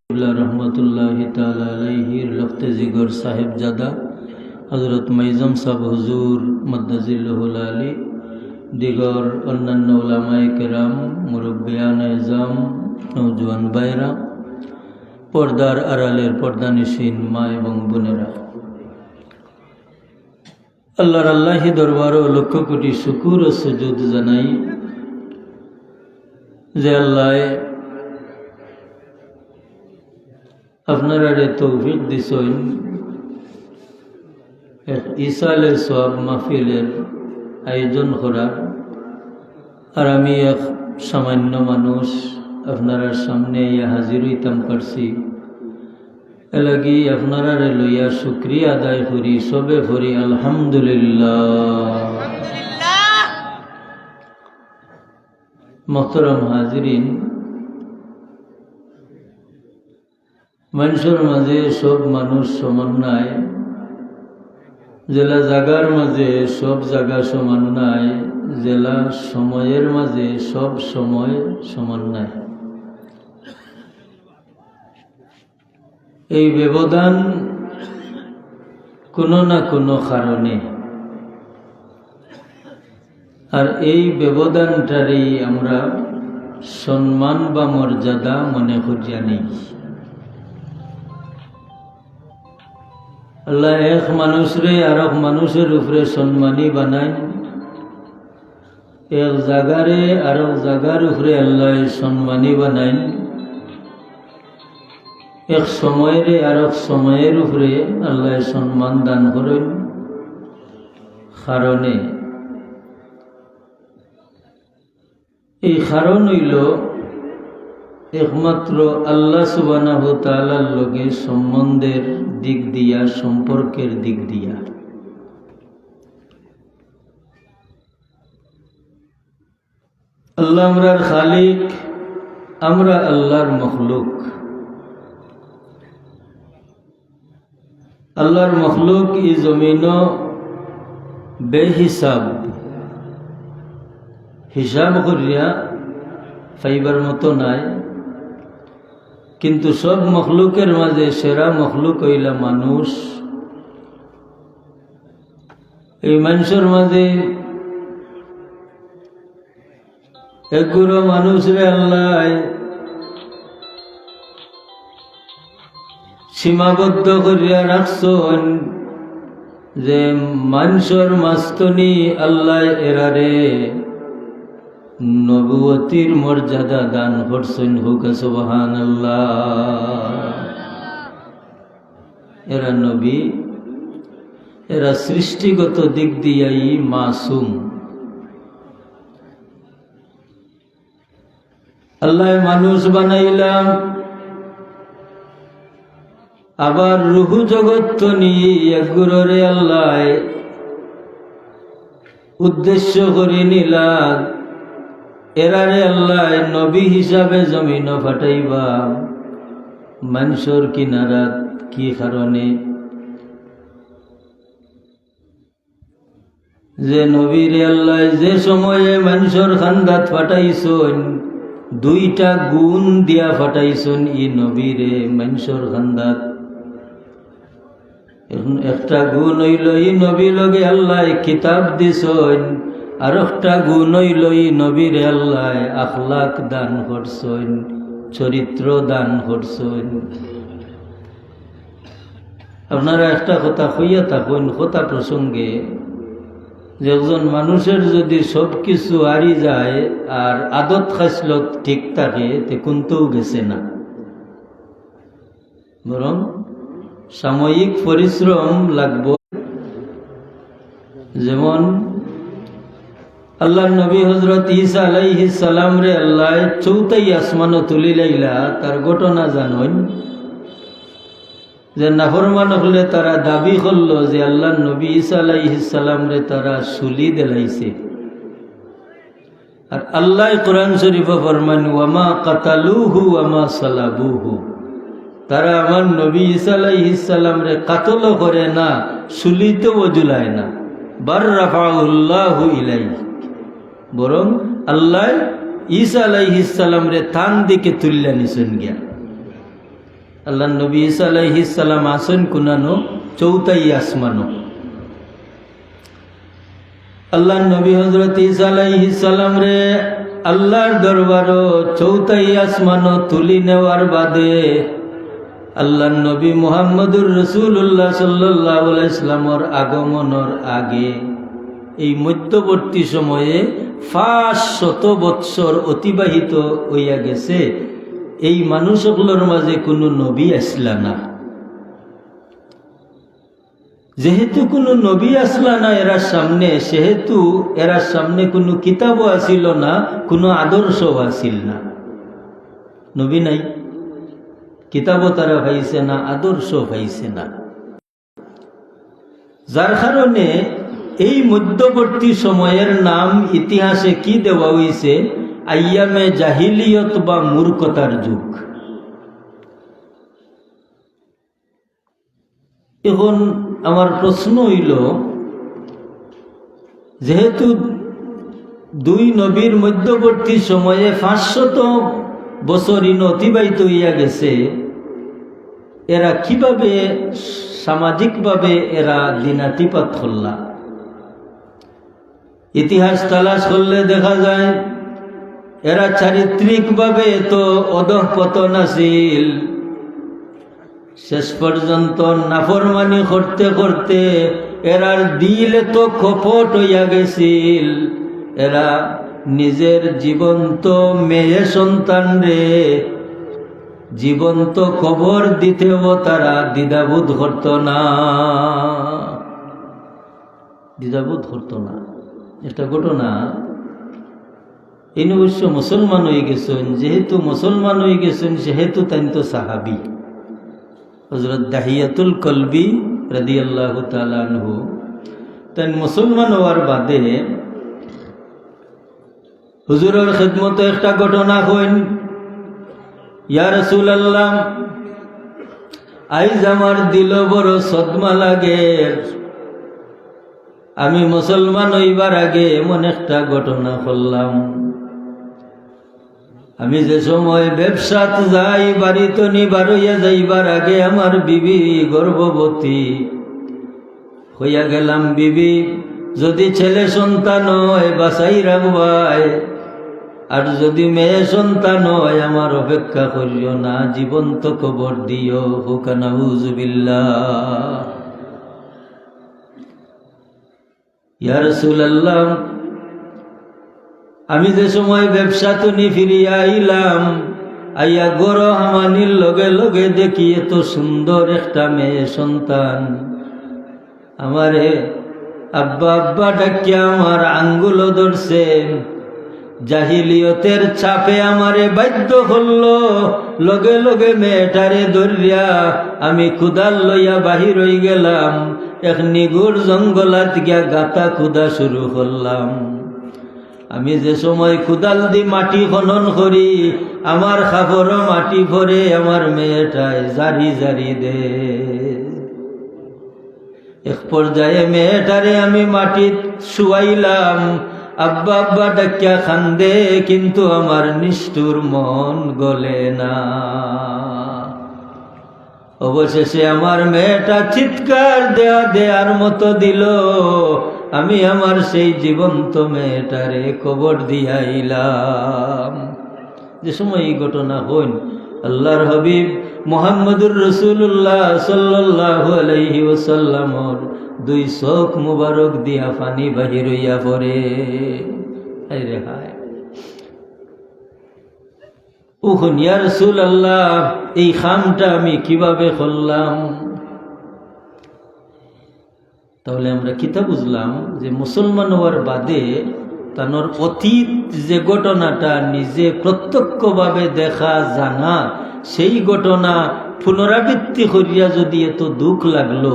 रहमतुल्लाहि ताला अलैहि लफ्ते जिगर साहिबजादा हज़रत मैज़म साहब हुजूर मद्दजिल्लहुल आली दिगर अन्यान्य उलामाए केराम मुरब्बियान एजाम नौजवान भाईरा पर्दार आড়ালের पर्दानिशीन मा एवं बोनेरा আল্লাহর আল্লাহি দরবারে লক্ষ কোটি শুকর ও সুজুদ জানাই যে আল্লাহ আপনারা তৌফিক দিছেন এক ইসালে সওয়াব মাহফিলের আয়োজন করার আর আমি এক সামান্য মানুষ আপনারা সামনে হাজির হইতাম পারছি এলাকি আপনারা লইয়া শুকরিয়া আদায় করি সবে করি আলহামদুলিল্লাহ। মোহতরম হাজিরিন, মানুষের মাঝে সব মানুষ সমান নাই, জেলা জাগার মাঝে সব জায়গা সমান নাই, জেলা সময়ের মাঝে সব সময় সমান নাই। এই ব্যবধান কোনো না কোনো কারণে, আর এই ব্যবধানটারই আমরা সম্মান বা মর্যাদা মনে করিয়া নেই। আল্লাহ এক মানুষরে আর এক মানুষের উপরে সম্মানী বানায়, এক জাগারে আর এক জাগার উপরে আল্লাহ সম্মানী বানায়, এক সময়ের আর এক সময়ের উপরে আল্লাহ সম্মান দান করেন। কারণে এই কারণ হইল একমাত্র আল্লাহ সুবহানাহু ওয়া তাআলার লগে সম্বন্ধের দিক দিয়া, সম্পর্কের দিক দিয়া। আল্লাহ আমরার খালিক, আমরা আল্লাহর মখলুক। আল্লাহর মখলুক এই জমিন বেহিসাব, হিসাব করিয়া ফাইবার মতো নাই, কিন্তু সব মখলুকের মাঝে সেরা মখলুক হইলা মানুষ। এই মানুষের মাঝে একগুলো মানুষরে আল্লাহ সীমাবদ্ধ করিয়া রাখছেন যে মানুষের মাস্তনি আল্লাহ এরারে নবুয়তির মর্যাদা দান করছেন। হোক সুবহানাল্লাহ। এরা নবী, এরা সৃষ্টিগত দিক দিয়াই মাসুম। আল্লাহ মানুষ বানাইলাম, আবার রুহু জগৎ নিয়ে একগুররে আল্লাহ উদ্দেশ্য করে নিলাম, এরারে আল্লাহ নবী হিসাবে জমিন ফাটাইবা। মানুষের কিনারাত কি কারণে? যে নবীরে আল্লাহ যে সময়ে মানুষের খান্দাত ফাটাইছেন, দুইটা গুণ দিয়া ফাটাইছেন ই নবীরে মানুষের খান্দাত। একটা গুণ হইল ই নবীর লগে আল্লাহ কিতাব দিছেন, আর একটা গুণ হইল ই নবীরে আল্লাহ আখলাক দান করছেন, চরিত্র দান করছেন। আপনারা একটা কথা হইয়া থাকুন কথা প্রসঙ্গে, যে একজন মানুষের যদি সব কিছু হারি যায় আর আদত খাসলত ঠিক থাকে, তে কোনটাও গেছে না, বরং সাময়িক পরিশ্রম লাগবে। যেমন আল্লাহর নবী হযরত ঈসা আলাইহিস সালাম রে আল্লাহ চৌথাই আসমানও তুলি লাইলা, তার ঘটনা জানেন। যে নাফরমান হলে তারা দাবি করলো যে আল্লাহর নবী ঈসা আলাইহিস সালাম রে তারা সুলি দিলাইছে। আর আল্লাহ কোরআন শরীফে ফরমান, ওয়ামা কাতালুহু ওয়ামা সালাবুহু। তারা আমার নবী ঈসা আলাইহিস সালাম রে কাতল করে না, সুলিতেও ঝুলায় না, বার রাফাউল্লাহু ইলাইহি, বরং আল্লাহ ঈসা আলাইহিস সালাম রে থান দিকে তুললা নিছেন গিয়া। আল্লাহ নবী ঈসা আলাইহিস সালাম আসেন কুনানো চৌথাই আসমানো। আল্লাহ নবী হযরত ঈসা আলাইহিস সালাম রে আল্লাহর দরবারও চৌথাই আসমানো তুলি নেওয়ার বাদে আল্লাহ নবী মুহাম্মদুর রাসূলুল্লাহ সাল্লাল্লাহু আলাইহি সাল্লামের আগমনের আগে এই মধ্যবর্তী সময়ে 500 বৎসর অতিবাহিত হইয়া গেছে। এই মানুষগুলোর মাঝে কোনো নবী আসলা না। যেহেতু কোনো নবী আসলা না এরা সামনে, সেহেতু এরা সামনে কোনো কিতাবও আসিল না, কোনো আদর্শও আসিল না। নবী নাই, কিতাবও তারা পাইছে না, আদর্শ পাইছে না। যার কারণে এই মধ্যবর্তী সময়ের নাম ইতিহাসে কি দেওয়া হয়েছে? আইয়ামে জাহিলিয়ত বা মূর্খতার যুগ। এখন আমার প্রশ্ন হইল, যেহেতু দুই নবীর মধ্যবর্তী সময়ে 500 বছর অতিবাহিত হইয়া গেছে, এরা কিভাবে সামাজিকভাবে এরা দিনাতিপাত করলা? ইতিহাস তালাশ করলে দেখা যায় এরা চারিত্রিকভাবে তো অধঃপতন আছিল। শেষ পর্যন্ত নাফরমানি করতে করতে এরার দিল তো কপট হইয়া গেছিল। এরা নিজের জীবন্ত মেয়ে সন্তান রে জীবন্ত কবর দিতেও তারা দ্বিধাবোধ করত না, দ্বিধাবোধ করত না। এটা ঘটনা এই অবশ্য মুসলমান হয়ে গেছেন। যেহেতু মুসলমান হয়ে গেছেন সেহেতু তাই তো সাহাবি হযরত দাহিয়াতুল কলবি রাদিয়াল্লাহু তাআলা আনহু তাই মুসলমান হওয়ার বাদে হুজুরের খিদমতে একটা ঘটনা কইন, ইয়া রাসূলুল্লাহ, আইজ আমার দিল বড় সদমা লাগে। আমি মুসলমান হইবার আগে এমন একটা ঘটনা করলাম। আমি যে সময় ব্যবসাত যাই, বাড়িতে নিবার হইয়া যাইবার আগে আমার বিবি গর্ভবতী হইয়া গেলাম। বিবি যদি ছেলে সন্তান হয় বাঁচাই রাখবাই, আর যদি মেয়ে সন্তান হয় আমার অপেক্ষা করিও না, জীবন্ত কবর দিও। হুকা নাউযুবিল্লাহ। ইয়া রাসূলুল্লাহ, আমি যে সময় ব্যবসা তুনি ফিরিয়া আইলাম, আইয়া গড় হামানির লগে লগে দেখি এত সুন্দর একটা মেয়ে সন্তান। আমারে আব্বা আব্বা ডাকিয়া আমার আঙ্গুল ধরছে। জাহিলিয়তের চাপে আমারে বাধ্য হল, লগে লগে মেয়েটারে ধরিয়া আমি কুদাল লইয়া বাহির হই গেলাম। এক নিগুর জঙ্গলাত গিয়া গাতা কুদা শুরু করলাম। আমি যে সময় কুদাল দি মাটি খনন করি, আমার খাবরও মাটি ভরে আমার মেয়েটায় জারি জারি দে। এক পর্যায়ে মেয়েটারে আমি মাটিত শুয়াইলাম। আব্বা আব্বা ডাকিয়া খান্দে, কিন্তু আমার নিষ্ঠুর মন গলে না। অবশেষে আমার মেয়েটা চিৎকার দেয়ার মতো দিল। আমি আমার সেই জীবন্ত মেয়েটারে কবর দিয়াইলাম। যে সময় এই ঘটনা হইন, আল্লাহর হাবিব মুহাম্মদুর রাসূলুল্লাহ সাল্লাল্লাহু আলাইহি ওয়াসাল্লামর দুই চোখ মুবারক দিয়া পানি বাহির হইয়া পড়ে। হায় হায়, উহুন ইয়া রাসূলুল্লাহ, এই খামটা আমি কিভাবে করলাম? তাহলে আমরা কিতা বুঝলাম যে মুসলমান হওয়ার বাদে তানোর অতীত যে ঘটনাটা নিজে প্রত্যক্ষভাবে দেখা জানা, সেই ঘটনা পুনরাবৃত্তি করিয়া যদি এত দুঃখ লাগলো,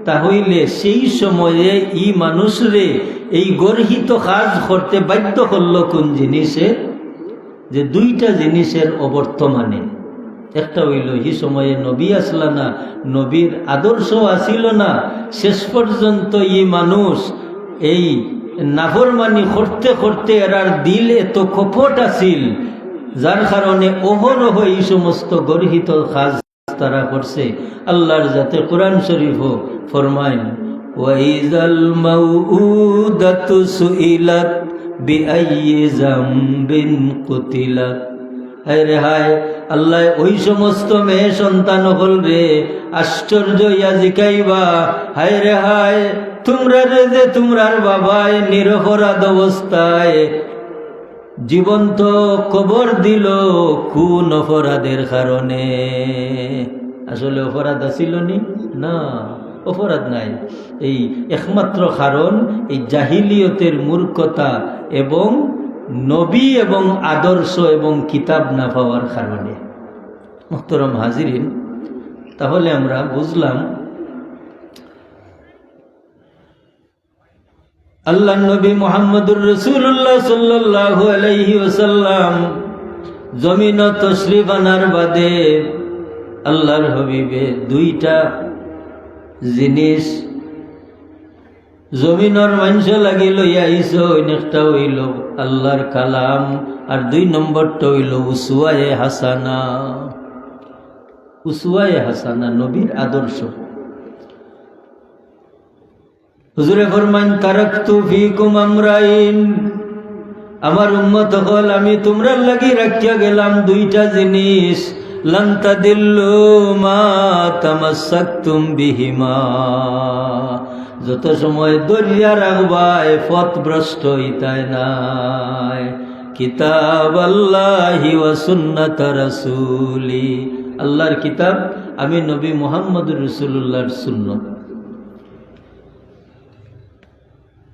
তাহলে সেই সময়ে ই মানুষরে এই গর্হিত কাজ করতে বাধ্য করলো কোন জিনিসে? যে দুইটা জিনিসের অবর্তমানে। একটা হইল এই সময়ে নবী আসলা না, নবীর আদর্শ আসিল না। শেষ পর্যন্ত এই মানুষ এই নাফরমানি করতে করতে এরার দিল এত কপট আসিল, যার কারণে অহরহ এই সমস্ত গর্হিত কাজ তারা করছে। আল্লাহর যাতে কোরআন শরীফও ফরমাইন, ওয়াইজাল মাউউদাতু সুইলাত বিআইয়ি যামবিন কুতিলাত। হায় রে হায়, আল্লাহ ওই সমস্ত মেয়ে সন্তান হল রে আশ্চর্য ইয়া জিকাইবা, হায় রে হায় তোমরা রে যে তোমরার বাবায় নিরপরাধ অবস্থায় জীবন্ত কবর দিল কোন অপরাধের কারণে? আসলে অপরাধ আছিল নি? না, অপরাধ নাই। এই একমাত্র কারণ এই জাহিলিয়তের মূর্খতা এবং নবী এবং আদর্শ এবং কিতাব না পাওয়ার কারণে। মুহতারাম হাজিরিন, তাহলে আমরা বুঝলাম আল্লাহ নবী মুহাম্মদুর রাসূলুল্লাহ সাল্লাল্লাহু আলাইহি ওয়াসাল্লাম জমিন তশরিফ আনার বাদে আল্লাহর হাবিবে দুইটা জিনিস জমিনের মানুষ লাগি লইয়া আইস। একটা হইল আল্লাহর কালাম, আর দুই নম্বরটা হইল উসওয়ায়ে হাসানা। উসওয়ায়ে হাসানা নবীর আদর্শ। হুজুরে ফরমান, তারাকতু ফিকুম আমরাইন, আমার উম্মত হল আমি তোমরা লাগি রাখিয়া গেলাম দুইটা জিনিস, লান তাদিল্লু মা তামাসসাকতুম বিহিমা, যত সময় দরিয়া রাখবায় পথভ্রষ্ট হইতাই নাই। কিতাব আল্লাহি ওয়া সুন্নাত রাসূলি, আল্লাহর কিতাব, আমি নবী মুহাম্মদুর রাসূলুল্লাহর সুন্নাত।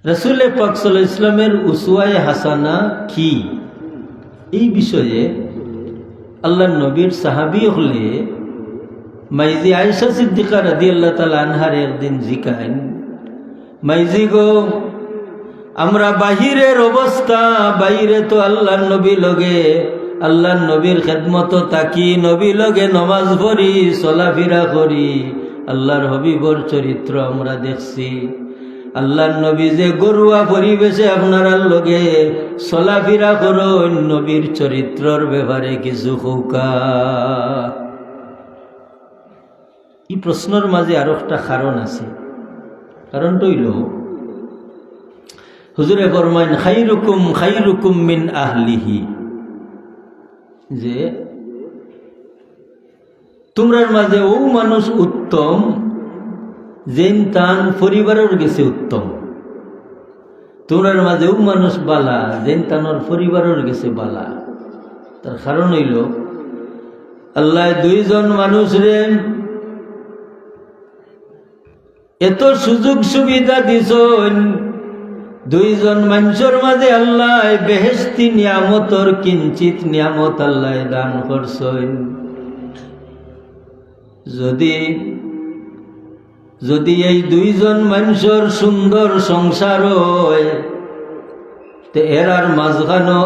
রাসূল পাক সাল্লাল্লাহু আলাইহি ওয়াসাল্লামের উসওয়ায়ে হাসানা কি, এই বিষয়ে আল্লাহর নবীর সাহাবী হলে মাইজি আয়েশা সিদ্দিকা রাদিয়াল্লাহু তাআলা আনহার একদিন জিকাইন, মাইজি গো, আমরা বাহিরের অবস্থা, বাইরে তো আল্লাহর নবী লগে আল্লাহর নবীর খেদমত তাকি, নবী লগে নমাজ পড়ি, চলাফেরা করি, আল্লাহর হাবিবর চরিত্র আমরা দেখছি। আল্লাহর নবী যে গরুয়া পরিবেশে আপনারা লগে চলাফেরা করুন, নবীর চরিত্রর ব্যাপারে কিছু কৌকা। এই প্রশ্নের মাঝে আরো একটা কারণ আছে। কারণটা হইল, হুজুরে ফরমাইন, খাইরুকুম খাইরুকুম মিন আহলিহি, যে তোমরার মাঝে ও মানুষ উত্তম যেন তান পরিবারের গেছে উত্তম। তোমরার মাঝে ও মানুষ বালা যেন তানোর পরিবারের গেছে বালা। তার কারণ হইল, আল্লাহ দুইজন মানুষ রে এত সুযোগ সুবিধা দিছেন, দুইজন মানুষের মাঝে আল্লাহ বেহেশতি নিয়ামতর কিঞ্চিত নিয়ামত আল্লাহ দান করছেন। যদি এই দুইজন মানুষের সুন্দর সংসার হয়, তে এরার মাঝখানো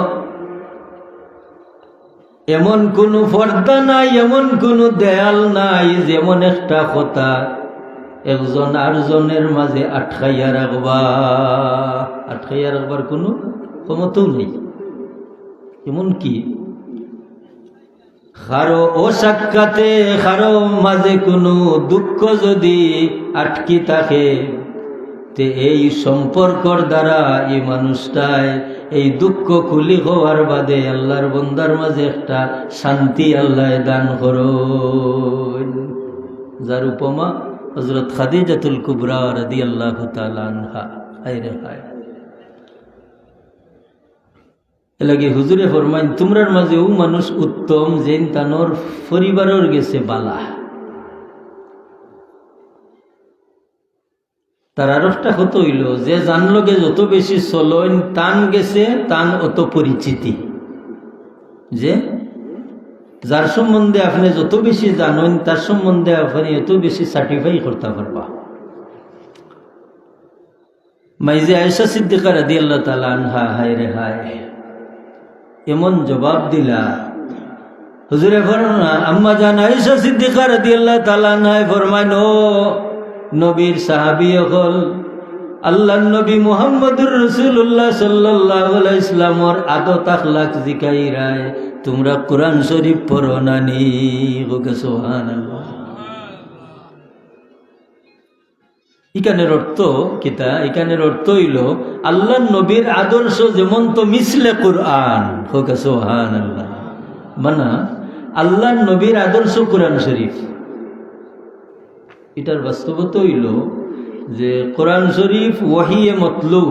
এমন কোনো পর্দা নাই, এমন কোনো দেয়াল নাই, যেমন একটা কথা একজন আরেকজনের মাঝে আটকাইয়া রাখবার কোনো ক্ষমতাও নেই। এমনকি কারো অসাক্ষাতে কারো মাঝে কোনো দুঃখ যদি আটকি থাকে, তে এই সম্পর্কর দ্বারা এই মানুষটায় এই দুঃখ খুলি হওয়ার বাদে আল্লাহর বন্দার মাঝে একটা শান্তি আল্লাহ দান করুন, যার উপমা হযরত খাদিজাতুল কুবরা রাদিয়াল্লাহু তাআলা আনহা। হায়রে হায়, এলাকি হুজুরে ফরমাইন, তোমরার মাঝে ও মানুষ উত্তম যেন তানোর পরিবারের গেছে বালা। তার আর একটা কথা হইল, যে জানলগে যত বেশি চলন তান গেছে তান অত পরিচিতি। যে যার সম্বন্ধে আপনি যত বেশি জানেন তার সম্বন্ধে আপনি এত বেশি সার্টিফাই করতে পারবা। মাইজে আয়েশা সিদ্দিকা রাদিয়াল্লাহু তাআলা আনহা, হায় রে হায়, এমন জবাব দিলা। হুজুরে ফরমান, আম্মা জান আয়েশা সিদ্দিকা রাদিয়াল্লাহু তাআলা আনহা ফরমান, ও নবীর সাহাবী হল, আল্লাহর নবী মুহাম্মদুর রাসূলুল্লাহ সাল্লাল্লাহু আলাইহি ওয়াসাল্লামের আদত আখলাক জিকাইরায় তোমরা কোরআন শরীফ পড়ো না নি? সুবহানাল্লাহ। এখানের অর্থ কিতা? এখানের অর্থ হইল আল্লাহ নবীর আদর্শ যেমন তো মিসলে কোরআন। সুবহানাল্লাহ। মানা আল্লাহ নবীর আদর্শ কোরআন শরীফ। এটার বাস্তবতা হইল যে কোরআন শরীফ ওহিয়ে মতলু,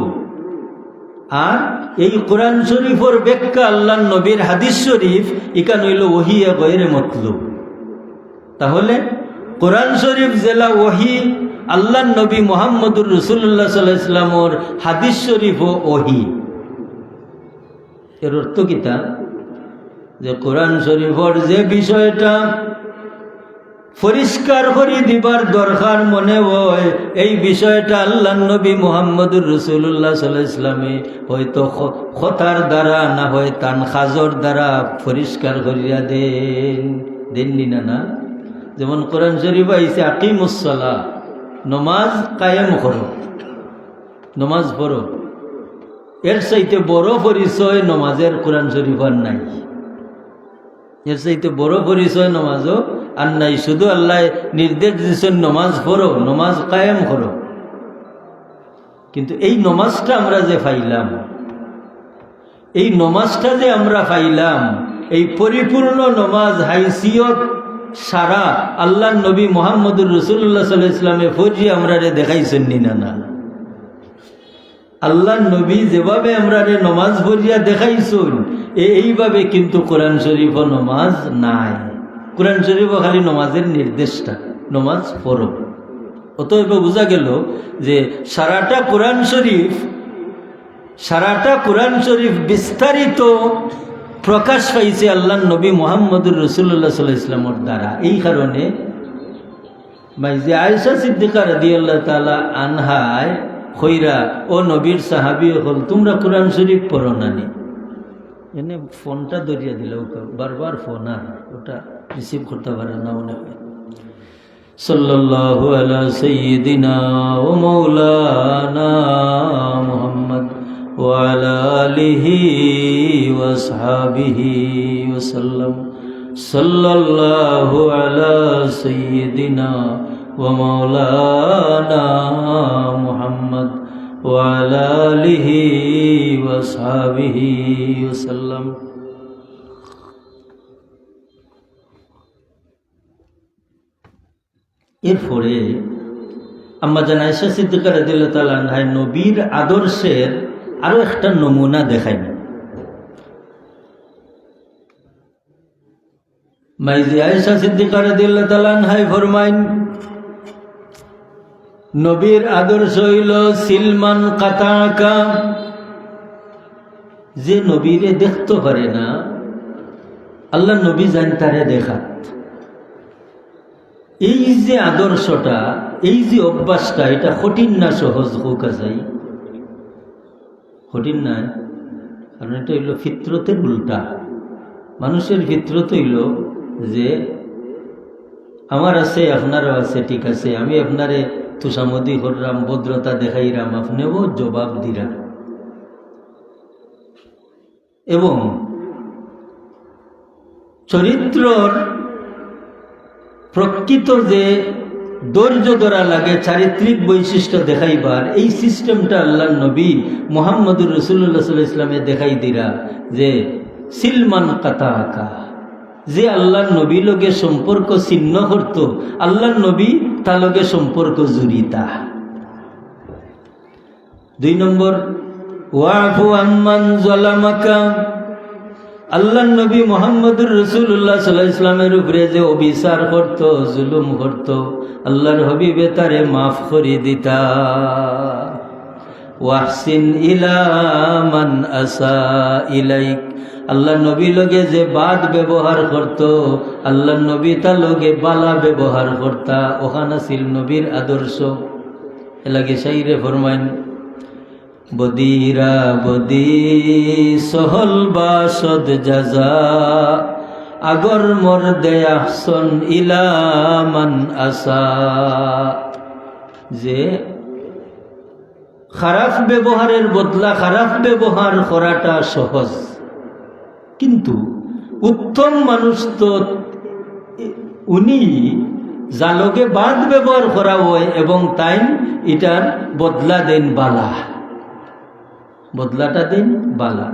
আর এই কোরআন শরীফের ব্যাখ্যা আল্লাহ নবীর হাদিস শরীফ ইকান হইল ওহিয়ে গয়রে মতলু। তাহলে কোরআন শরীফ জেলা ওহি, আল্লাহ নবী মুহাম্মদুর রাসূলুল্লাহ সাল্লাল্লাহু আলাইহি ওয়াসাল্লামের হাদিস শরীফ ও ওহি। এর অর্থ কিতা? যে কোরআন শরীফের যে বিষয়টা পরিষ্কার করে দিবার দরকার মনে হয়, এই বিষয়টা আল্লাহ নবী মুহাম্মদুর রাসূলুল্লাহ সাল্লাল্লাহু আলাইহি ওয়াসাল্লামে হয়তো কথার দ্বারা না হয় তান খাজর দ্বারা পরিষ্কার করিয়া দেননি না। যেমন কোরআন শরীফ আইছে আকিমুস সালাহ, নমাজ কায়েম করো, নমাজ পড়ো। এর চাইতে বড় পরিচয় নমাজের কোরআন শরীফ আর নাই। এর চাইতে বড় পরিচয় নমাজও আর নাই। শুধু আল্লাহ নির্দেশ দিয়েছেন নমাজ পড়ো, নমাজ কায়েম করো। কিন্তু এই নমাজটা আমরা যে পাইলাম, এই নমাজটা যে আমরা পাইলাম, এই পরিপূর্ণ নমাজ হাইসিয়ত সারা আল্লাহ নবী মুহাম্মদুর রাসূলুল্লাহ সাল্লাল্লাহু আলাইহি ওয়াসাল্লামে ফৌজি আমরা দেখাইছেন না। আল্লাহ নবী যেভাবে আমরা নমাজ পড়িয়া দেখাইছেন, এইভাবে কিন্তু কোরআন শরীফ নমাজ নাই। কোরআন শরীফ খালি নমাজের নির্দেশটা, নমাজ পড়ো। অতএব বোঝা গেল যে সারাটা কোরআন শরীফ বিস্তারিত প্রকাশ পাইছে আল্লাহ নবী মুহাম্মদুর রাসূলুল্লাহ সাল্লাল্লাহু আলাইহি ওয়াসাল্লামের দ্বারা। এই কারণে মাইজে আয়েশা সিদ্দিকা রাদিয়াল্লাহু তাআলা আনহায় কইরা, ও নবীর সাহাবী হল, তোমরা কোরআন শরীফ পড়ো না নি? এনে ফোনটা ধরিয়া দিল, বারবার ফোন, আর ওটা রিসিভ করতে পারে না মনে হয়। সাল্লাল্লাহু আলা সাইয়্যিদিনা ওয়া মাওলানা মুহাম্মদ ওয়া আলা আলিহি ওয়া আসহাবিহি ওয়া সাল্লাম। সাল্লাল্লাহু আলা সাইয়্যিদিনা ওয়া মাওলানা মুহাম্মদ ওয়া আলা আলিহি ওয়া আসহাবিহি ওয়া সাল্লাম। এরপরে আম্মা জান আয়েশা সিদ্দিকা রাদিয়াল্লাহু তাআলা আনহা নবীর আদর্শের আরো একটা নমুনা দেখাইন। মাইজি আয়েশা সিদ্দিকা রাদিয়াল্লাহু তাআলা আনহা ফরমাইন, নবীর আদর্শ হইল সিলমান কাতাকা। যে নবীরে দেখতে পারে না, আল্লাহ নবী জান তারে দেখাত। এই যে আদর্শটা, এই যে অভ্যাসটা, এটা কঠিন না সহজ? হোক যাই কঠিন না, কারণ এটা হইল ফিতরতের উল্টা। মানুষের ফিতরত হইল যে আমার আছে, আপনারও আছে, ঠিক আছে, আমি আপনারে তুষামদি করলাম, ভদ্রতা দেখাইলাম, আপনিও জবাব দিলাম। এবং চরিত্রর প্রকৃত যে ধৈর্য ধরা লাগে, চারিত্রিক বৈশিষ্ট্য দেখাইবার, এই সিস্টেমটা আল্লাহ নবী মুহাম্মদুর রাসূলুল্লাহ সাল্লাল্লাহু আলাইহি ওয়াসাল্লামে দেখাই দিরা। যে সিলমান কাতাকা, যে আল্লাহ নবী লগে সম্পর্ক ছিন্ন করত, আল্লাহ নবী তার লগে সম্পর্ক জুড়িতা। 2 নম্বর, ওয়াফু আম্মান যালামাকা। আল্লাহ নবী মুহাম্মদুর রাসূলুল্লাহ সাল্লাল্লাহু আলাইহি ওয়াসাল্লামের উপরে যে অবিচার করত, জুলুম করত, আল্লাহর হাবিবে তারে মাফ করে দিতা। ওয়াহসিন ইলা মান আসা ইলাইক। আল্লাহ নবী লগে যে বাদ ব্যবহার করত, আল্লাহ নবী তার লগে বালা ব্যবহার করতা। ওখানে ছিল নবীর আদর্শ। এলাকে শাইরে ফরমাইন, বদিরা বদি সহল বাসদ জাজা, আগর মর্দে আহসন ইলামান আসা। যে খারাপ ব্যবহারের বদলা খারাপ ব্যবহার করাটা সহজ, কিন্তু উত্তম মানুষ তো উনি জালকে বাদ ব্যবহার করা হয় এবং তাই এটার বদলা দেন বালা, বদলাটা দেন বালা।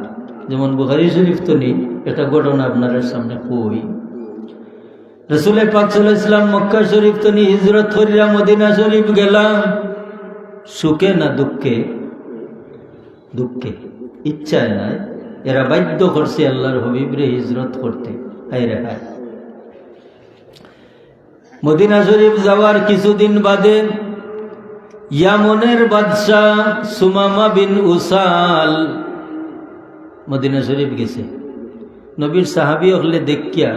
যেমন বুখারী শরীফ তো নেই, একটা ঘটনা আপনাদের সামনে কই। রাসূল পাক সাল্লাল্লাহু আলাইহি ওয়াসাল্লাম মক্কা শরীফ তো নি হিজরত করিয়া মদিনা শরীফ গেলাম, সুখে না দুঃখে? দুঃখে, ইচ্ছায় নাই, এরা বাধ্য করছে আল্লাহর হাবিবরে হিজরত করতে। হায় রে হায়। মদিনা শরীফ যাওয়ার কিছুদিন বাদে ইয়ামনের বাদশাহ সুমামা বিন উসাল মদিনা শরীফ গেছে। নবীর সাহাবী হলে দেখিয়া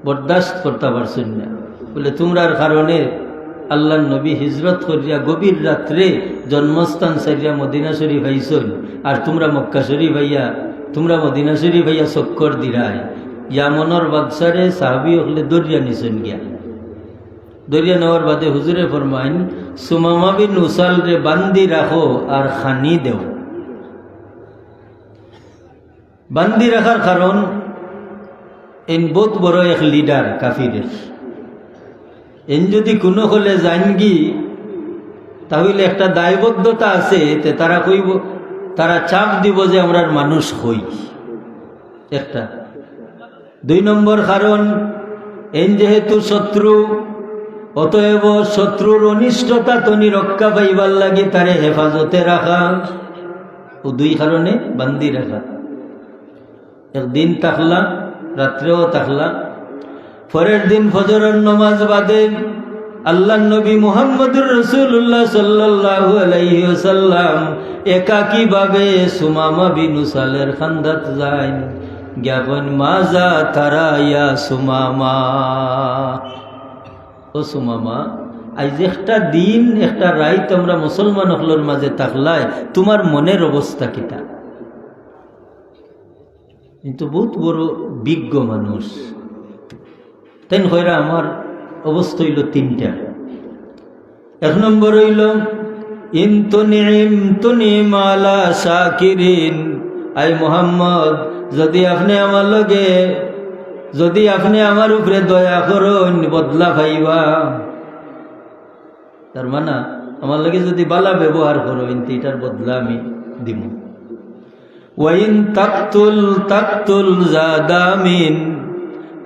বরদাস্ত করতে পারছেন না, বলে তোমরার কারণে আল্লাহর নবী হিজরত করিয়া গভীর রাত্রে জন্মস্থান সারিয়া মদিনা শরীফ আইসন, আর তোমরা মক্কা শরীফ আইয়া, তোমরা মদিনা শরীফ আইয়া চক্কর দিরাই। ইয়ামনের বাদশারে সাহাবী হলে দরিয়া নিছেন গিয়া। দরিয়া নেওয়ার বাদে হুজুরে ফরমাইন, সুমামা বিন উসাল রে বান্দি রাখো আর খানি দেও। বান্দি রাখার কারণ এন বহুত বড় এক লিডার কাফিরের, এন যদি কোনো হলে জানগি তাহলে একটা দায়বদ্ধতা আছে, তারা কইব, তারা চাপ দিব যে আমরা মানুষ হই একটা। 2 নম্বর কারণ, এন যেহেতু শত্রু, অতএব শত্রুর অনিষ্টতা তনি রক্ষা পাইবার লাগে তারে হেফাজতে রাখা। ও 2 কারণে বান্দি রাখা। একদিন থাকলা, রাত্রেও থাকলা। পরের দিন ফজরের নামাজ বাদে আল্লাহ নবী মুহাম্মদুর রাসূলুল্লাহ সাল্লাল্লাহু আলাইহি ওয়াসাল্লাম একাকী ভাবে সুমামা বিন উসালের খান্দাত যায়। জ্ঞাপন মাজা তারা ইয়া সুমামা, ও সুমামা, আজ একটা দিন একটা রাত আমরা মুসলমান হলর মাঝে থাকলাই, তোমার মনের অবস্থা কিটা? কিন্তু বহুত বড় বিজ্ঞ মানুষ। তাই হইরা আমার অবস্থা হইল 3টা। 1 নম্বর হইল ইনতুনিম আলা শাকিরিন, আই মুহাম্মদ, যদি আপনি আমার লগে, যদি আপনি আমার উপরে দয়া করুন বদলা পাইবা। তার মানে আমার লগে যদি বালা ব্যবহার করুন এটার বদলা আমি দিব। ওয়াইন তাকতুল জাদামিন,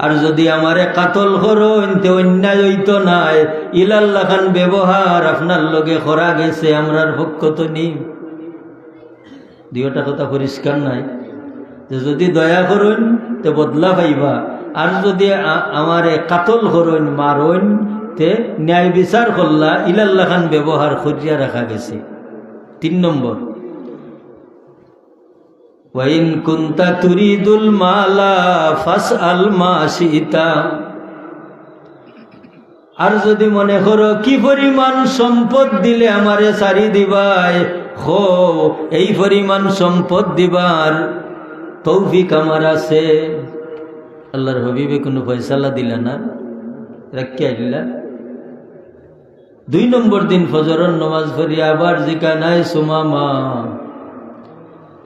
আর যদি আমারে কাতল করুন তে অন্যায় হইতো নাই, ইলাল্লাহ খান ব্যবহার আপনার লগে করা গেছে, আমরার পক্ষ তো নেই। 2টা কথা পরিষ্কার নাই, যে যদি দয়া করুন তে বদলা পাইবা, আর যদি আমারে কাতল করুন মারুন তে ন্যায় বিচার করলা, ইলাল্লাহ খান ব্যবহার করিয়া রাখা গেছে। 3 নম্বর, ওয়াইন কুনতা তুরিদুল মালা ফাসআল মা শিতা, আর যদি মনে করো কি পরিমাণ সম্পদ দিলে আমারে সারি দিবাই, হো এই পরিমাণ সম্পদ দিবার তৌফিক আমার আছে। আল্লাহর হাবিবে কোনো ফয়সালা দিলা না, রাখিয়া দিলা। 2 নম্বর দিন ফজরের নামাজ পড়িয়া আবার জিকা নাই, সুমামা,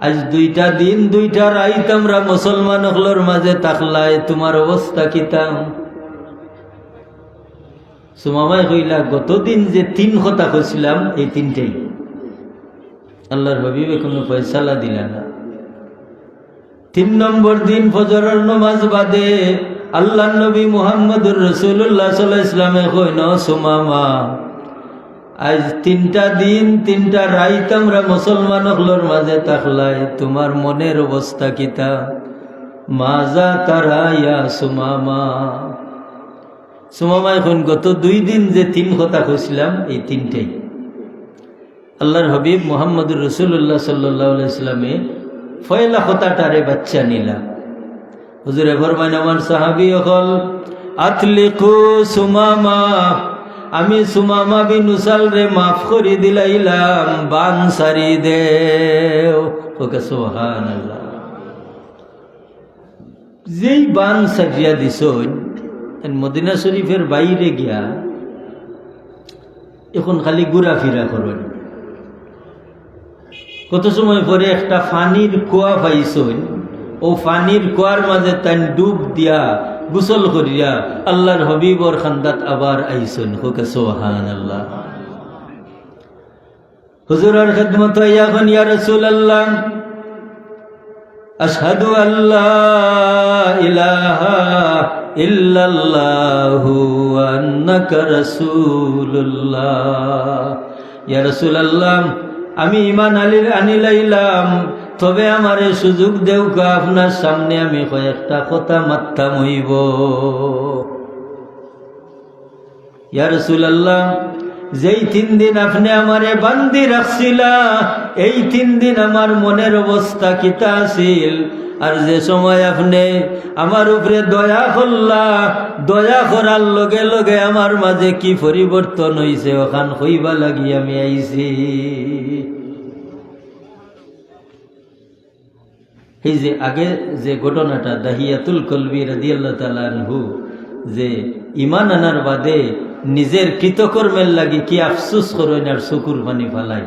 আজ 2টা দিন 2টা রাত আমরা মুসলমান হলর মাঝে থাকলাই, তোমার অবস্থা কিতা? সুমামায় কইলা, গতদিন যে 3 কথা কইছিলাম এই 3টাই। আল্লাহর হাবিবে কোনো ফয়সালা দিলা না। 3 নম্বর দিন ফজরের নামাজ বাদে আল্লাহ নবী মুহাম্মদুর রাসূলুল্লাহ সাল্লাল্লাহু আলাইহি ওয়াসাল্লামে কইন, সুমামা, আজ 3টা দিন 3টা রাত আমরা মুসলমান হলর মাঝে থাকলাই, তোমার মনের অবস্থা কিতা? মাজা তারা ইয়া সুমামা। সুমামা এখন গত 2 দিন যে 3 কথা কইছিলাম এই 3টাই। আল্লাহর হাবিব মুহাম্মদুর রাসূলুল্লাহ সাল্লাল্লাহু আলাইহি ওয়াসাল্লামে ফয়লা কথাটারে বাচ্চা নিলা। হুজুরে ফরমায়, আমার সাহাবী হল আতলিকু সুমামা, আমি সুমামা বিন উসাল রে মাফ করে দিলাইলাম, বান সারি দেও। ওকে সুবহানাল্লাহ। যেই বান সারিয়া দিছই, মদিনা শরীফের বাইরে গিয়া এখন খালি ঘোরাফেরা করেন। কত সময় পরে একটা ফানির কুয়া পাইছই, ও পানির কুয়ার মাঝে তাই ডুব দিয়া গোসল করিয়া আল্লাহর হবিবর খান্দাত আবার আইসুন। হোকে সুবহানাল্লাহ। হুজুরের খিদমত এখন ইয়া রাসূলুল্লাহ আশহাদু আল্লা ইলাহা ইল্লাল্লাহু ওয়া আন্নাকা রাসূলুল্লাহ। ইয়া রাসূলুল্লাহ আমি ঈমান আনিলাম, তবে আমারে সুযোগ দেও কা আপনার সামনে আমি কয়েকটা কথা মাত্তা মইব। ইয়া রাসূলুল্লাহ যেই 3 দিন আপনি আমারে বান্দি রাখছিলা, এই 3 দিন আমার মনের অবস্থা কিতা আছিল, আর যে সময় আপনি আমার উপরে দয়া করলা, দয়া করার লগে লগে আমার মাঝে কি পরিবর্তন হইছে ওখান হইবা লাগি আমি আইছি। এই যে আগে যে ঘটনাটা দাহিয়াতুল কলবি রাদিয়াল্লাহু তাআলা আনহু, যে ঈমান আনার বাদে নিজের কৃতকর্মের লাগি কি আফসোস করেন আর চকুর পানি ফালাই।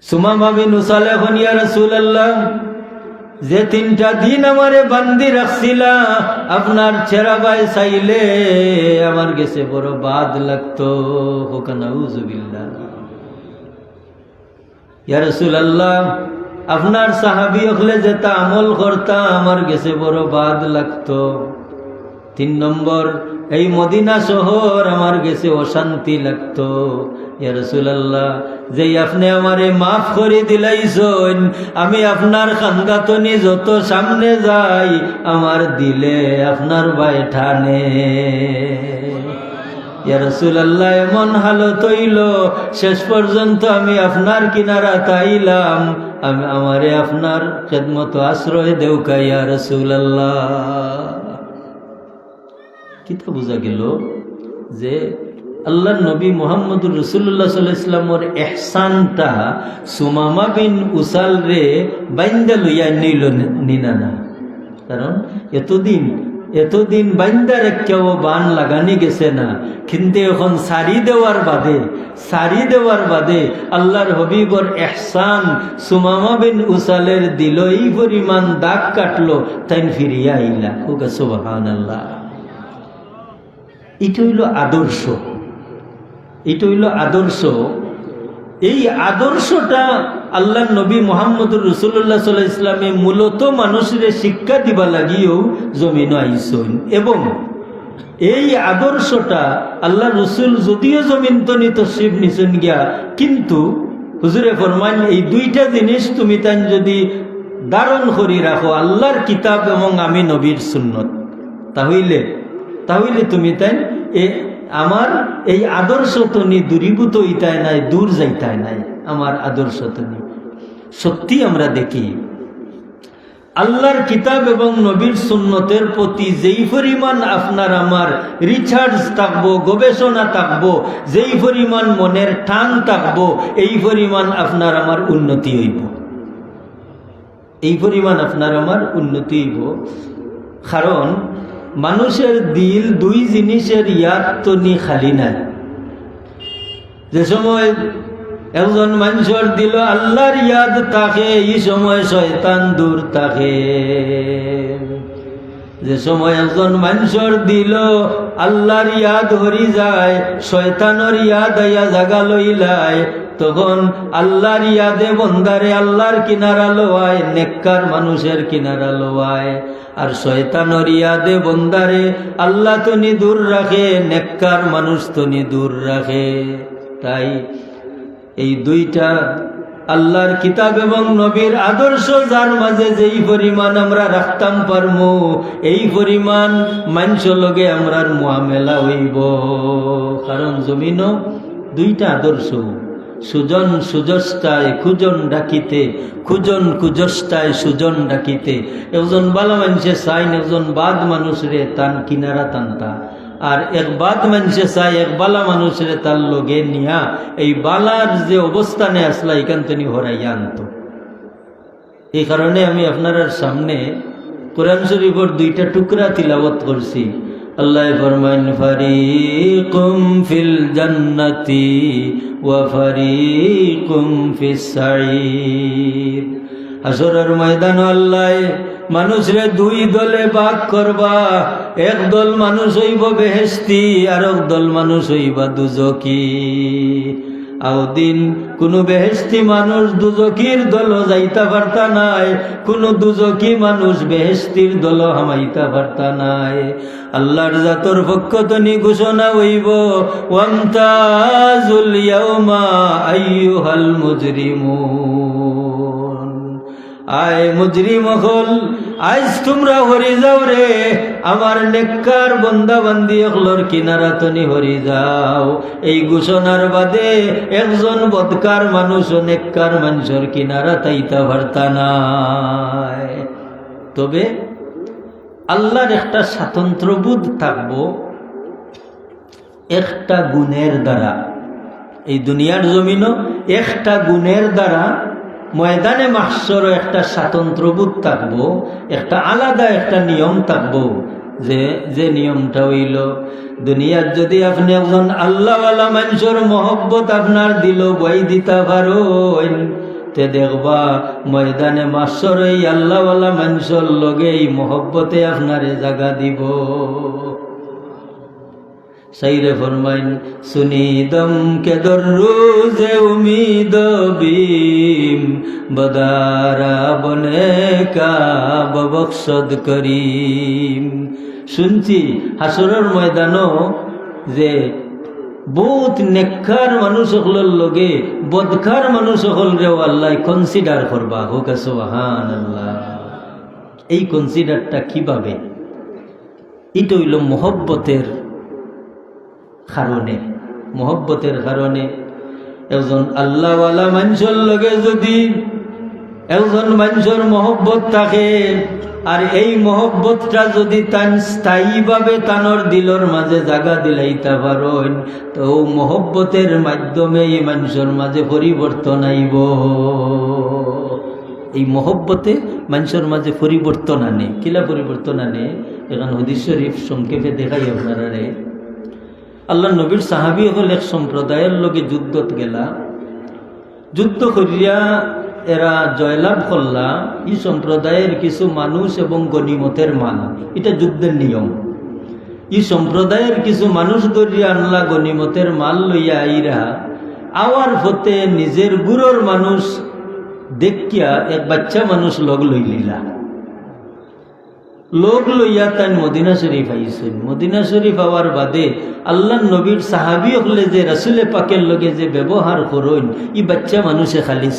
সুমামা বিন উসালে ইয়া রাসূলুল্লাহ যে 3টা দিন আমারে বান্দি রাখছিলা, আপনার চেহারায় চাইলে আমার কাছে বড় বাদ লাগতো। হোক নাউযুবিল্লাহ। ইয়া রাসূলুল্লাহ আপনার সাহাবী হলে যেটা আমল করতা আমার কাছে বড় বাদ লাগতো। 3 নম্বর এই মদিনা শহর আমার কাছে অশান্তি লাগতো। ইয়া রাসূলুল্লাহ যেই আপনি আমারে মাফ করে দিলাইছেন, আমি আপনার খান্দাতনি যত সামনে যাই আমার দিলে আপনার ভয় ঠানে। ইয়া রাসূলুল্লাহ এমন হালত হইল শেষ পর্যন্ত আমি আপনার কিনারা তাইলাম, আমি আমারে আপনার খেদমত আশ্রয় দেউকা ইয়া রাসূলুল্লাহ। কিতা বুঝা গেল যে আল্লাহর নবী মুহাম্মদুর রাসূলুল্লাহ সাল্লাল্লাহু আলাইহি ওয়াসাল্লামের ইহসানটা সুমামা বিন উসাল রে বাইন্দা লইয়া নিল নিনা। কারণ এতদিন বাইন্দা রেখেও বান লাগানি গেছে না, কিন্তু এখন সারি দেওয়ার বাদে আল্লাহর হবিবর ইহসান সুমামা বিন উসালের দিল এই পরিমাণ দাগ কাটলো, তাই ফিরিয়া আইলা। সুবহানাল্লাহ। এটা হইল আদর্শ। এই আদর্শটা আল্লাহর নবী মুহাম্মদুর রাসূলুল্লাহ সাল্লাল্লাহু আলাইহি ওয়াসাল্লামে মূলত মানুষের শিক্ষা দিবা লাগিও জমিন আইসন, এবং এই আদর্শটা আল্লাহ রসুল যদিও জমিন তো তশরিফ নিছেন গিয়া, কিন্তু হুজুরে ফরমান এই 2টা জিনিস তুমি তাই যদি ধারণ করি রাখো, আল্লাহর কিতাব এবং আমি নবীর সুন্নত, তাহলে তুমি তাই আমার এই আদর্শ তো নি দূরীভূত হইতায় নাই, দূর যাইতায় নাই। আমার আদর্শ তো নি সত্যি আমরা দেখি আল্লাহর কিতাব এবং নবীর সুন্নতের প্রতি যেই পরিমাণ আপনার আমার রিসার্চ থাকবো, গবেষণা থাকবো, যেই পরিমাণ মনের টান থাকবো, এই পরিমাণ আপনার আমার উন্নতি হইব। কারণ মানুষের দিল 2 জিনিসের ইয়াদ তো নি খালি নাই। যে সময় একজন মানুষের দিল আল্লাহর ইয়াদ থাকে, এই সময় শয়তান দূর থাকে। যে সময় একজন মানুষের দিল আল্লাহর ইয়াদ হরি যায়, শয়তানের ইয়াদ আইয়া জাগা লইলায়, তখন আল্লাহর ইয়াদে বন্দারে আল্লাহর কিনারা লোয়ায়, নেককার মানুষের কিনারা লোয়ায়। আর শয়তানের ইয়াদে বন্দারে আল্লাহ তো নি দূর রাখে, নেককার মানুষ তো নি দূর রাখে। তাই এই 2টা আল্লাহর কিতাব এবং নবীর আদর্শ যার মাঝে যেই পরিমাণ আমরা রাখতাম পারমু, এই পরিমাণ মানুষ লগে আমরার মুআমেলা হইব। কারণ জমিনও 2টা আদর্শ, সুজন সুজস্তায় খুজন ডাকিতে, খুজন কুজস্তায় সুজন ডাকিতে। একজন বালা মানুষে চাইন একজন বাদ মানুষরে তান কিনারা টানতা, আর এক বাদ মানুষে চাই এক বালা মানুষরে তার লগে নিয়া এই বালার যে অবস্থানে আসলা এখান থেকে হরাইয়া আনত। এই কারণে আমি আপনার সামনে কোরআন শরীফের 2টা টুকরা তিলাওয়াত করছি। আল্লাহ ফরমান ফারিকুম ফিল জান্নাতি ওয়া ফারিকুম ফিস সাঈর। হাসরের ময়দান আল্লাহ মানুষরে দুই দলে ভাগ করবা। এক দল মানুষ হইব বেহেশতি, আর এক দল মানুষ হইবা দুজকি। আউদিন কোনো বেহেশতি মানুষ দুজকির দল যাইতা পারতা নাই, কোনো দুজকি মানুষ বেহেশতির দল হামাইতা পারতা নাই। আল্লাহর জাতর পক্ষ তনি ঘোষণা হইব, ওয়ামতাজুল ইয়াউমা আইয়ুহাল মুজরিমুন। আয় মুজরিম হল, আজ তোমরা হরি যাও রে, আমার নেককার বন্দা বান্দি হলর কিনারা তনি হরি যাও। এই ঘোষণার বাদে একজন বদকার মানুষ ও নেককার মানুষের কিনারা তাইতা পারতা নাই। তবে আল্লাহর একটা স্বাতন্ত্র্যবোধ থাকবো একটা গুণের দ্বারা। এই দুনিয়ার জমিনও একটা গুণের দ্বারা ময়দানে মাহশরও একটা স্বাতন্ত্র্যবোধ থাকবো, একটা আলাদা একটা নিয়ম থাকবো। যে নিয়মটা হইল, দুনিয়ার যদি আপনি একজন আল্লাহওয়ালা মানুষের মহব্বত আপনার দিল বই দিতে পারেন, তে দেখবা ময়দানে মাহশর এই আল্লাহওয়ালা মানুষের লগে এই মহব্বতে আপনারে জাগা দিব। সাইরে ফরমাইন, সুনিদম কে দররুজে উমিদ বিম বদারা বনে কা ববখশদ করিম। শুনছি হাসরের ময়দানও যে বহুত নেককার মানুষ সকলের লগে বদকার মানুষ সকলরেও আল্লাহ কনসিডার করবা। হোক সুবহানাল্লাহ। এই কনসিডারটা কিভাবে? এটা হইল মহব্বতের কারণে। মহব্বতের কারণে একজন আল্লাহওয়ালা মানুষের লগে যদি একজন মানুষের মহব্বত থাকে, আর এই মহব্বতটা যদি তান স্থায়ীভাবে তানোর দিলর মাঝে জাগা দিলাইতে পারেন, তো মহব্বতের মাধ্যমে এই মানুষের মাঝে পরিবর্তন আইব। এই মহব্বতে মানুষের মাঝে পরিবর্তন আনে। কিলা পরিবর্তন আনে? এখন হাদিস শরীফ সংক্ষেপে দেখাই আপনারা। আল্লাহ নবীর সাহাবী হল এক সম্প্রদায়ের লগে যুদ্ধত গেলা, যুদ্ধ করিয়া এরা জয়লাভ করলা এই সম্প্রদায়ের কিছু মানুষ এবং গনিমতের মাল। এটা যুদ্ধের নিয়ম। এই সম্প্রদায়ের কিছু মানুষ ধরিয়া আনলা গনিমতের মাল লইয়া আইরা, আওয়ার ফতে নিজের গুরুর মানুষ দেখিয়া এক বাচ্চা মানুষ লগ লই লিলা। লোক লইয়া তাই মদিনা শরীফ আইসেন। মদিনা শরীফ আওয়ার বাদে আল্লাহ নবীর সাহাবী হলে যে রাসূলে পাকের লগে যে ব্যবহার করেন, ই বাচ্চা মানুষে খালি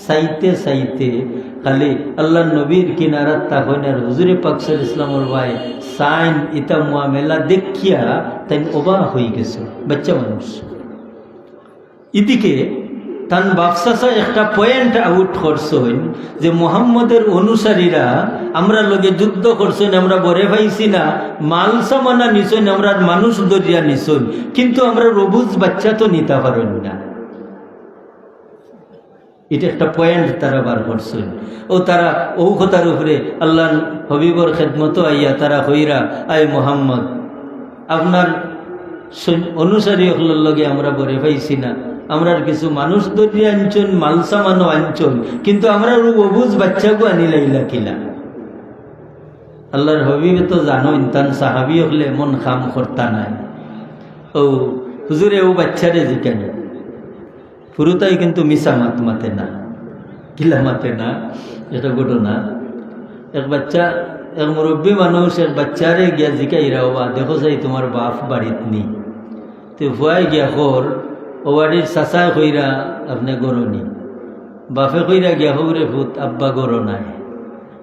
চাইতে চাইতে খালি আল্লাহ নবীর কিনারাত তখন আর হুজুরে পাক সাল্লাল্লাহু আলাইহি ওয়াসাল্লামের ভাই সাইন ইতা মুআমেলা দেখিয়া তাই অবাক হয়ে গেছে বাচ্চা মানুষ। এদিকে তান বাপসাসা একটা পয়েন্ট আউট করছেন যে মুহাম্মদের অনুসারীরা আমরা লগে যুদ্ধ করছেন, আমরা বরে পাইছি না, মাল সামানা নিছেন, আমরা মানুষ দরিয়া নিছেন, কিন্তু আমরা রবুজ বাচ্চা তো নিতে পারেন না। এটা একটা পয়েন্ট তারা বার করছেন। ও তারা ও কথার উপরে আল্লাহ হবিবর খেদমত আইয়া তারা হইরা, আয় মুহাম্মদ, আপনার অনুসারী হলের লগে আমরা বরে পাইছি না, আমরা কিছু মানুষ দরিয়া আনছন, মাল সামানো আনছন, কিন্তু আমরা অবুজ বাচ্চাকে আনিলাইলা কিলা। আল্লাহর হবিবে তো জানো তান সাহাবি হলে এমন কাম করতা নাই। ও হুজুরে ও বাচ্চারে জিকানি ফুরুতাই কিন্তু মিশা মাতে না, কিলা মাতে না। এটা ঘটনা, এক বাচ্চা, এক মুরব্বী মানুষ এক বাচ্চারে গিয়া জিকাইরা, ওবা দেখো যাই তোমার বাপ বাড়িত নি। তো ভুয়াই গিয়া খর ও বাড়ির চাচায় কইরা আপনি গরনি, বাপে কইরা গিয়া হৌরে ভূত আব্বা গর নাই।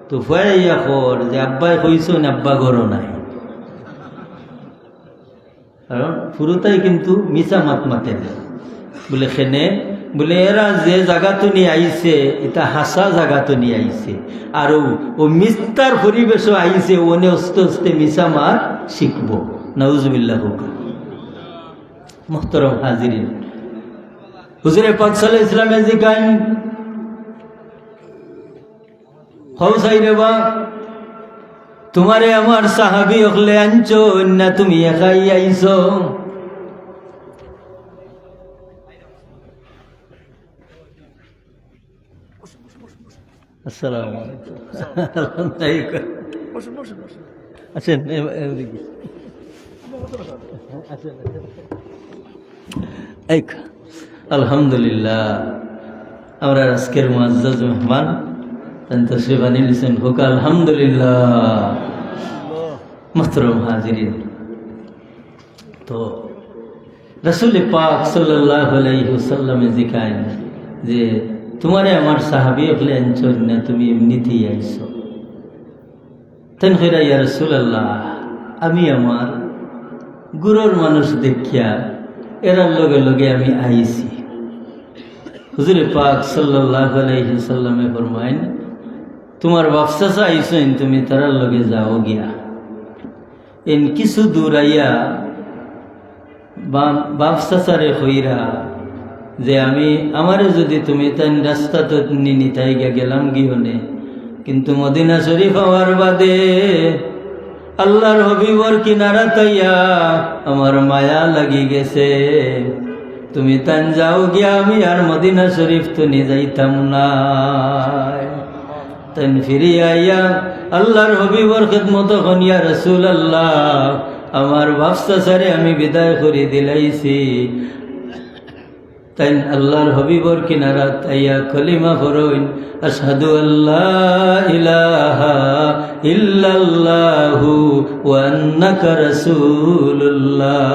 তো ভুয়াই ইয়া খর যে আব্বাই কইছেন আব্বা গর নাই, কারণ ফুরুতাই কিন্তু মিশা মাতে না। বলে খেনে বলে এরা যে জায়গাতো নিয়ে আইছে এটা হাসা জায়গাতো নিয়ে আইছে, আর ও মিস্তার পরিবেশও আইছে, ওনে অস্তে অস্তে মিশা মাত শিখবো। নাউজুবিল্লাহ। মুহতারাম হাজিরিন, হুজুরে পাক সাল্লাল্লাহু আলাইহি ওয়াসাল্লাম জিকান হউসাই রেবা তোমারে আমার সাহাবী হলে আনছো না তুমি একাই আইছো? আসসালামু আলাইকুম। আছেন এদিকে আলহামদুলিল্লাহ, আমরা আজকের মুআজ্জাজ মেহমান তশরিফ আনিয়েছেন হোক আলহামদুলিল্লাহ। মুহতারাম হাজিরিন, তো রাসূল পাক সাল্লাল্লাহু আলাইহি ওয়াসাল্লামে জিকায় যে তোমারে আমার সাহাবী হলে আনছর না, তুমি এমনিতেই আইছো। তেন কইরা ইয়া রাসূলুল্লাহ, আমি আমার গুরুর মানুষ দেখিয়া এরার লগে লগে আমি আইছি। হুজুর পাক সাল্লাল্লাহু আলাইহি ওয়াসাল্লামে ফরমাইন, তোমার বাপ চাচা আইছেন, তুমি তারার লগে যাও গিয়া। এন কিছু দূর আইয়া বাপ চাচারে কইরা যে আমি আমারে যদি তুমি তাই রাস্তা তো নিতাই গেলাম গিহনে, কিন্তু মদিনা শরীফ হওয়ার বাদে আল্লাহর হবিবর কিনারা তাইয়া আমার মায়া লাগি গেছে। তুমি তান যাও গিয়া, আমি আর মদিনা শরীফ তো নিয়ে যাইতাম না। তাই ফিরিয়া আইয়া আল্লাহর হবিবর খেদমত হন, ইয়া রাসূলুল্লাহ, আমার বাপসা সারে আমি বিদায় করে দিলাইছি। তাই আল্লাহর হবিবর কিনারা তাইয়া কলিমা পড়ইন, আশহাদু আল্লা ইলাহা ইল্লাল্লাহু ওয়া আন্নাকা রাসূলুল্লাহ।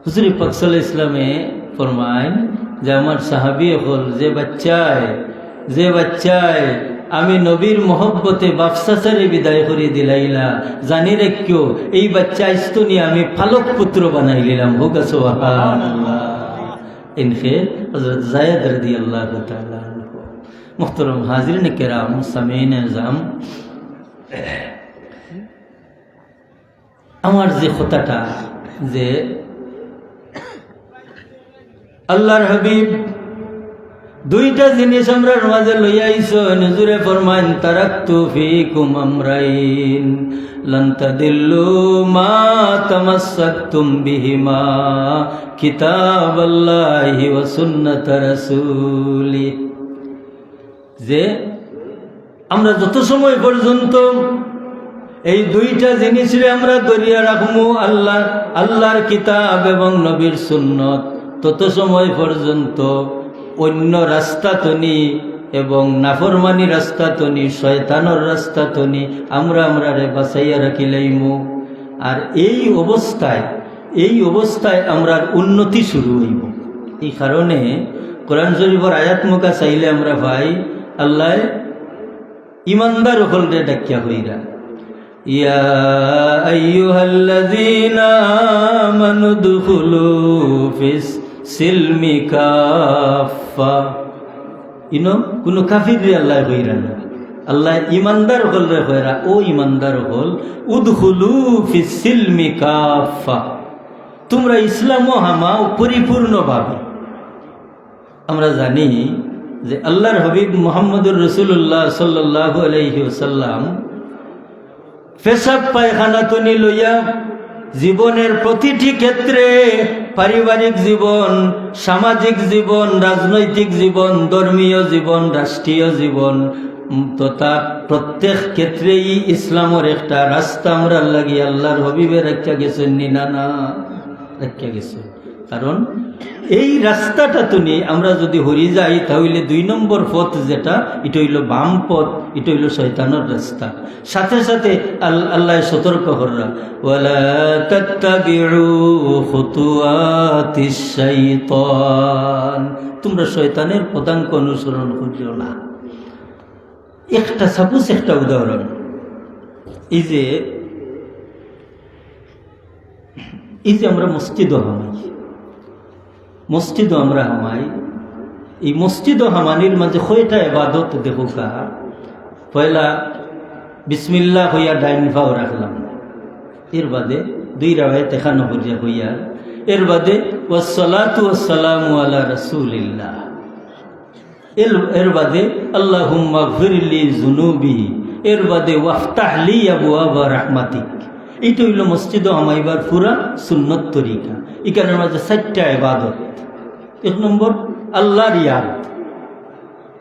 হুজুর পাক সাল্লাল্লাহু আলাইহি ওয়াসাল্লামে ফরমাইন যে আমার সাহাবী হল যে বাচ্চায় আমি নবীর মহব্বতে বাপসাচারে বিদায় করে দিলাইলা, জানি রেখো এই বাচ্চা ইস্তনি আমি ফালক পুত্র বানাই দিলাম। হোক সুবহানাল্লাহ। ইনফে হযরত যায়েদ রাদিয়াল্লাহু তাআলা আনহু। মুহতারাম হাজিরিন কিরাম, সামিঈন আযম, আমার যে কথাটা যে আল্লাহর হাবিব দুইটা জিনিস আমরা মাঝে লইয়া আইছো, হুজুরে ফরমান তারাকতু ফিকুম আমরাইন লান তাদিল্লু মা তামাসসাকতুম বিহিমা কিতাবাল্লাহি ওয়া সুন্নাত রাসূলি। যে আমরা যত সময় পর্যন্ত এই দুইটা জিনিসরে আমরা ধরিয়া রাখবো, আল্লাহর কিতাব এবং নবীর সুন্নত, তত সময় পর্যন্ত অন্য রাস্তা তনি এবং নাফরমানি রাস্তা তনি, শয়তানের রাস্তা তনি আমরারে বাঁচাইয়া রাখিলাইমু। আর এই অবস্থায় আমরার উন্নতি শুরু হইব। এই কারণে কোরআন শরীফের আয়াত মুকা চাইলে আমরা ভাই আল্লাহ ইমানদার হলরে ডাকিয়া হইরা, ইয়া আইয়ুহাল্লাযীনা আমানু দুখুলু ফিস সিলমি কাফা। কোন কাফির আল্লাহ হইরা না, আল্লাহ ইমানদার হল রে হইরা, ও ইমানদার হল উদখুলু ফিস সিলমি কাফা, তোমরা ইসলামও হামাও পরিপূর্ণভাবে। আমরা জানি যে আল্লাহর হাবিব মুহাম্মদুর রাসূলুল্লাহ সাল্লাল্লাহু আলাইহি ওয়াসাল্লাম পেশাব পায়খানা তনি লইয়া জীবনের প্রতিটি ক্ষেত্রে, পারিবারিক জীবন, সামাজিক জীবন, রাজনৈতিক জীবন, ধর্মীয় জীবন, রাষ্ট্রীয় জীবন তথা প্রত্যেক ক্ষেত্রেই ইসলামের একটা রাস্তা আমরা লাগি আল্লাহর হবিবের একটা গেছেন না একটা গেছে। কারণ এই রাস্তাটা তুমি আমরা যদি হরি যাই তাহলে 2 নম্বর পথ যেটা, এটা হইল বাম পথ, এটা হইল শয়তানের রাস্তা। সাথে সাথে আল্লাহ সতর্ক কররা, ওয়ালা তাত্তাবিউ খুতুওয়াতিশ শাইতান, তোমরা শয়তানের পদাঙ্ক অনুসরণ করিও না। একটা উদাহরণ, এই যে আমরা মসজিদও আমরা হামাই, এই মসজিদও হামানির মাঝে কয়টা ইবাদত দেখোকা। পয়লা বিসমিল্লাহ হইয়া ডাইন ভাও রাখলাম, এর বাদে 2 রাওয়ায়াত এখানে হইয়া, এর বাদে ওয়াসসালাতু ওয়াসসালামু আলা রাসূলিল্লাহ, এর বাদে আল্লাহুম্মা গফিরলি যুনুবি, এর বাদে ওয়াফতাহ লি আবওয়াবা রাহমাতিক। এইটা হইল মসজিদ আমাইবার পুরা সুন্নত তরিকা। এখানের মাঝে 4টা ইবাদত। 1 নম্বর আল্লাহর ইয়াদ,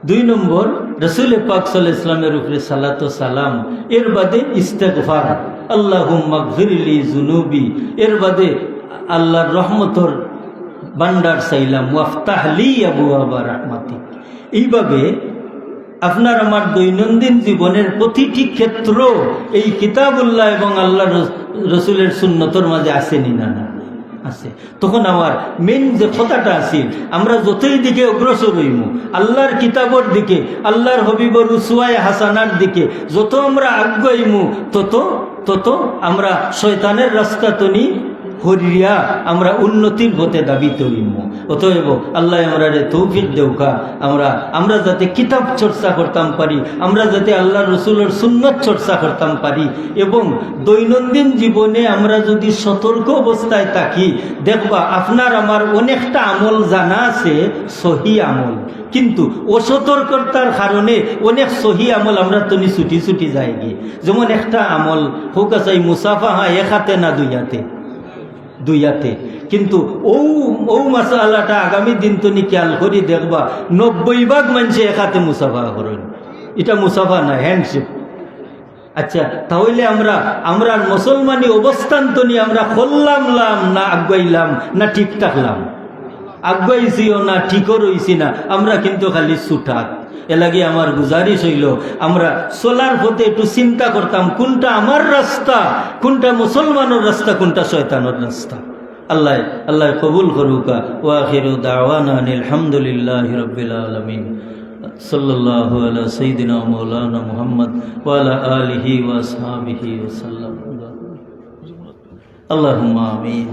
দুই নম্বর রসুল পাক সাল্লাল্লাহু আলাইহি ওয়াসাল্লামের উপরে সালাত ও সালাম, এর বাদে ইস্তেগফার, আল্লাহুম্মা গফিরলি যুনুবি, এর বাদে আল্লাহর রহমতর ভান্ডার চাইলাম, ওয়াফতাহলি আবওয়াবা রাহমাতিক। এইভাবে আপনার আমার দৈনন্দিন জীবনের প্রতিটি ক্ষেত্র এই কিতাবুল্লাহ এবং আল্লাহ রসুলের সুন্নতর মাঝে আসেনি না? না আছে। তখন আমার মেন যে কথাটা আছে, আমরা যতই দিকে অগ্রসর হইমু আল্লাহর কিতাবর দিকে, আল্লাহর হবিবর উসওয়ায়ে হাসানার দিকে যত আমরা আগাইমু তত আমরা শয়তানের রাস্তা তনি হরিয়া আমরা উন্নতির পথে দাবিত হইম। অতএব আল্লাহ আমরা তৌফিক দেউকা, আমরা যাতে কিতাব চর্চা করতাম পারি, আমরা যাতে আল্লাহ রসুলের সুন্নত চর্চা করতাম পারি, এবং দৈনন্দিন জীবনে আমরা যদি সতর্ক অবস্থায় থাকি, দেখবা আপনার আমার অনেকটা আমল জানা আছে সহি আমল, কিন্তু অসতর্কতার কারণে অনেক সহি আমল আমরা তনি ছুটি যাই গিয়ে। যেমন একটা আমল হোক আছে মুসাফা, এক হাতে না দুই হাতে, কিন্তু ও মাসালাটা আগামী দিন তুমি খেয়াল করি দেখবা 90% মানুষে এক হাতে মুসাফা করেন। এটা মুসাফা না, হ্যান্ডশেক। আচ্ছা, তাহলে আমরা মুসলমানি অবস্থান তো নিয়ে আমরা খোল্লাম না আগাইলাম না ঠিক থাকলাম, আগাইছিও না ঠিকও রইছি না, আমরা কিন্তু খালি ছুটাক। এলাগে আমার গুজারিশ হইল আমরা চলার পথে একটু চিন্তা করতাম কোনটা আমার রাস্তা, কোনটা মুসলমানের রাস্তা, কোনটা শয়তানের রাস্তা। আল্লাহ কবুল করুকা। ওয়া আখিরু দাওয়ানা আনিল হামদুলিল্লাহি রাব্বিল আলামিন। সাল্লাল্লাহু আলা সাইয়্যিদিনা মাওলানা মুহাম্মদ ওয়া আলা আলিহি ওয়া আসহাবিহি ওয়া সাল্লাম। اللهم آمين.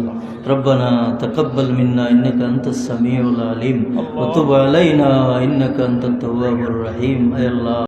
ربنا تقبل منا إنك أنت السميع العليم وتب علينا إنك أنت التواب الرحيم. أي الله